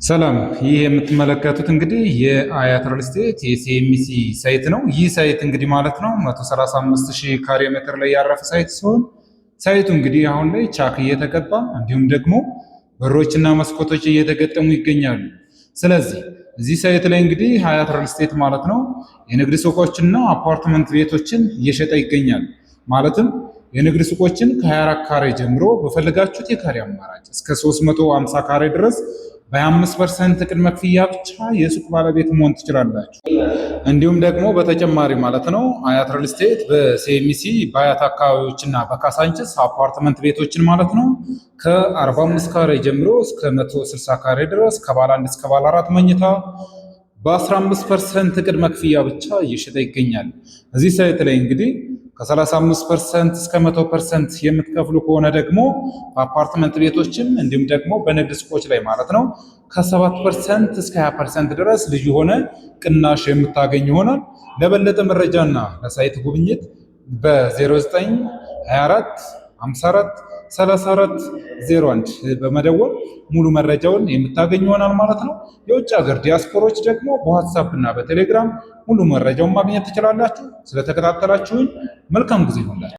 ሰላም ይህ የምትመለከቱት እንግዲህ የአያት ሪል ስቴት የሲኤምሲ ሳይት ነው። ይህ ሳይት እንግዲህ ማለት ነው 135,000 ካሬ ሜትር ላይ ያረፈ ሳይት ሲሆን ሳይቱ እንግዲህ አሁን ላይ ቻክ እየተቀባ እንዲሁም ደግሞ በሮችና መስኮቶች እየተገጠሙ ይገኛሉ። ስለዚህ እዚህ ሳይት ላይ እንግዲህ አያት ሪል ስቴት ማለት ነው የንግድ ሱቆችና አፓርትመንት ቤቶችን እየሸጠ ይገኛል። ማለትም የንግድ ሱቆችን ከ24 ካሬ ጀምሮ በፈለጋችሁት የካሬ አማራጭ እስከ 350 ካሬ ድረስ በ25% ቅድመ ክፍያ ብቻ የሱቅ ባለቤት መሆን ትችላላችሁ። እንዲሁም ደግሞ በተጨማሪ ማለት ነው አያት ሪል ስቴት በሲኤምሲ በአያት አካባቢዎችና በካሳንችስ አፓርትመንት ቤቶችን ማለት ነው ከ45 ካሬ ጀምሮ እስከ 160 ካሬ ድረስ ከባለ 1 እስከ ባለ 4 መኝታ በ15% ቅድመ ክፍያ ብቻ እየሸጠ ይገኛል። እዚህ ሳይት ላይ እንግዲህ ከ35% እስከ 100% የምትከፍሉ ከሆነ ደግሞ በአፓርትመንት ቤቶችም እንዲሁም ደግሞ በንግድ ሱቆች ላይ ማለት ነው ከ7% እስከ 20% ድረስ ልዩ ሆነ ቅናሽ የምታገኝ ይሆናል። ለበለጠ መረጃና ለሳይት ጉብኝት በ0924 54 3401 በመደወል ሙሉ መረጃውን የምታገኙ ይሆናል ማለት ነው። የውጭ ሀገር ዲያስፖሮች ደግሞ በዋትሳፕ እና በቴሌግራም ሙሉ መረጃውን ማግኘት ትችላላችሁ። ስለተከታተላችሁኝ መልካም ጊዜ ይሁንላችሁ።